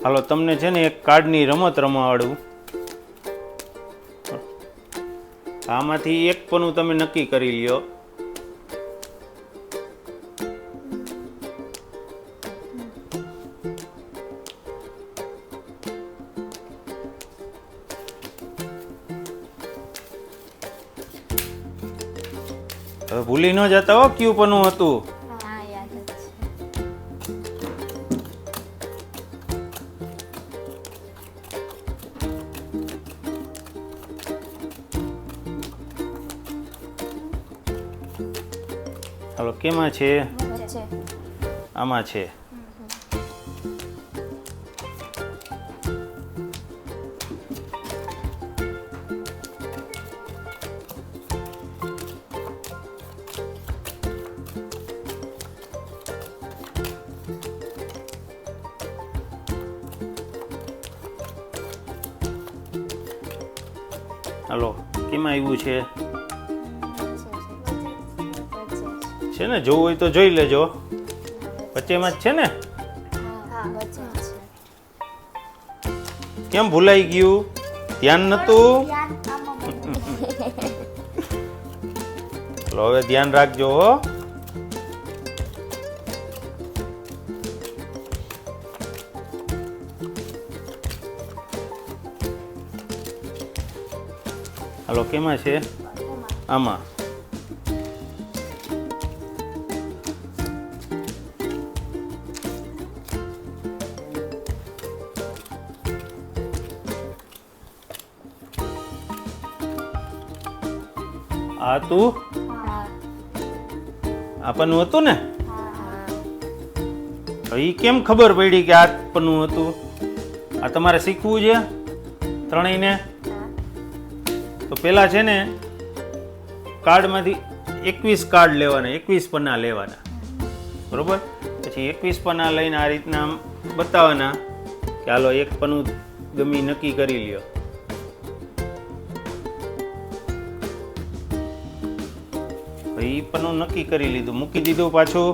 હાલો તમને છે ને એક કાર્ડની રમત રમાડું. આમાંથી એક પન્નું તમે નક્કી કરી લ્યો. હવે ભૂલી ન જતા હો કયું પન્નું હતું. હા યાદ જ છે. હાલો કેમાં છે? વચ્ચે. આમાં છે. હાલો કેમાં આવ્યું છે? છે ને જોવું હોય તો જોઈ લેજો. વચ્ચેમાં જ છે ને? હા વચ્ચે છે. કેમ ભૂલાઈ ગયું? ધ્યાન નતું? ચલો હવે ધ્યાન રાખજો હો. હાલો કેમાં છે? આમાં. આ તું હા આ પન્નું હતું ને? હા એ કેમ ખબર પડી કે આ પન્નું હતું? આ તમારે શીખવું છે ત્રણેયને. તો પેલા છે ને કાર્ડમાંથી 21 કાર્ડ લેવાના, 21 પન્ના લેવાના, બરોબર? પછી 21 પન્ના લઈને આ રીતના આમ બતાવવાના કે હાલો એક પન્નું ગમી નક્કી કરી લ્યો. એ પન્નું નક્કી કરી લીધું, મૂકી દીધું પાછું.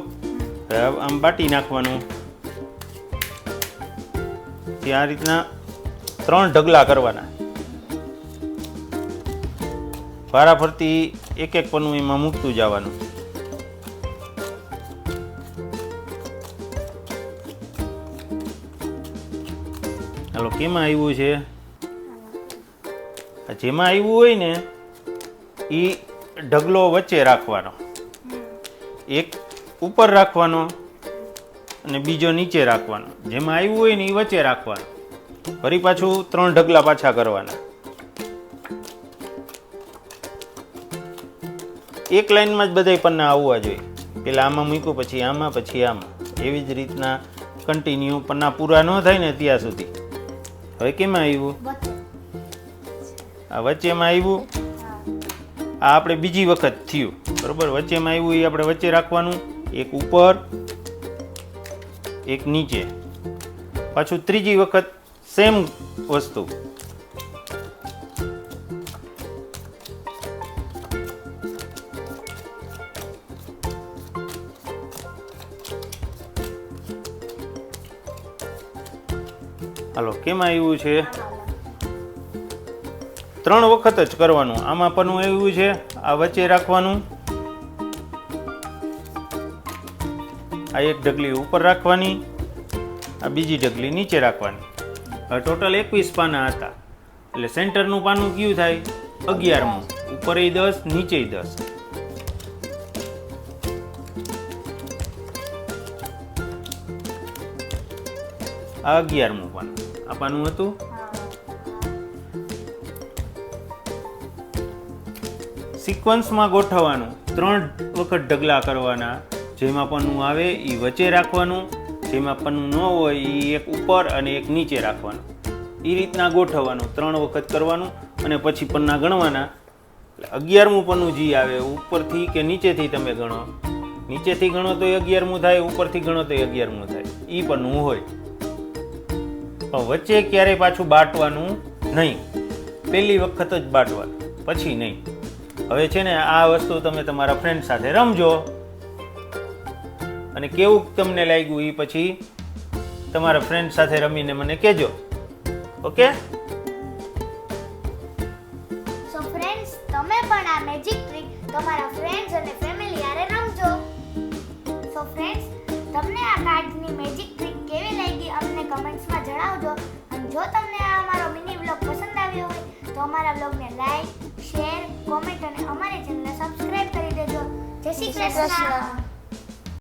આમ બાટી નાખવાનું. આ રીતના 3 ઢગલા કરવાના. વારાફરતી એક એક પન્નું એમાં મૂકતું જવાનું. હાલો કેમાં આવ્યું છે? જેમાં આવ્યું હોય ને એ ઢગલો વચ્ચે રાખવાનો, એક ઉપર રાખવાનો અને બીજો નીચે રાખવાનો. જેમાં આવ્યું હોય ને એ વચ્ચે રાખવાનો. ફરી પાછું 3 ઢગલા પાછા કરવાના. એક લાઈનમાં જ બધા પન્ના આવવા જોઈએ. પેલા આમાં મૂક્યું, પછી આમાં, પછી આમાં. એવી જ રીતના કન્ટિન્યુ પન્ના પૂરા ન થાય ને ત્યાં સુધી. હવે કેમાં આવ્યું? આ વચ્ચેમાં આવ્યું. આ આપણે બીજી વખત થયું, બરોબર? વચ્ચેમાં આવ્યું એ આપણે વચ્ચે રાખવાનું, એક ઉપર એક નીચે. પાછું ત્રીજી વખત સેમ વસ્તુ. હાલો કેમાં આવ્યું છે? 3 વખત જ કરવાનું. આમાં પન્નું આવ્યું છે, આ વચ્ચે રાખવાનું, આ એક ઢગલી ઉપર રાખવાની, આ બીજી ઢગલી નીચે રાખવાની. હવે ટોટલ 21 પાના હતા, એટલે સેન્ટરનું પાનું કયું થાય? 11મું. ઉપર 10, નીચે 10. આ 11મું પાનું. આ પાનું હતું. સિક્વન્સમાં ગોઠવવાનું. 3 વખત ઢગલા કરવાના. જેમાં પન્નું આવે એ વચ્ચે રાખવાનું, જેમાં પન્નું ન હોય એ એક ઉપર અને એક નીચે રાખવાનું. એ રીતના ગોઠવવાનું. 3 વખત કરવાનું અને પછી પન્ના ગણવાના. 11મું પન્નું જે આવે ઉપરથી કે નીચેથી તમે ગણો. નીચેથી ગણો તો 11મું થાય, ઉપરથી ગણો તો 11મું થાય. એ પન્નું હોય. પણ વચ્ચે ક્યારેય પાછું બાટવાનું નહીં. પહેલી વખત જ બાટવાનું, પછી નહીં. હવે છે ને આ વસ્તુ તમે તમારા ફ્રેન્ડ સાથે રમજો અને કેવું તમને લાગ્યું એ પછી તમારા ફ્રેન્ડ સાથે રમીને મને કહેજો. ઓકે? સો ફ્રેન્ડ્સ, તમે પણ આ મેજિક ટ્રીક તમારા ફ્રેન્ડ્સ અને ફેમિલી હારે રમજો. સો ફ્રેન્ડ્સ, તમને આ કાર્ડની મેજિક ટ્રીક કેવી લાગી અમને કમેન્ટ્સમાં જણાવજો. અને જો તમને આ અમારો મિની વ્લોગ પસંદ આવ્યો હોય તો અમારા વ્લોગને લાઈક, શેર, કોમેન્ટ અને અમારી ચેનલને સબસ્ક્રાઇબ કરી દેજો. જય શ્રી કૃષ્ણ.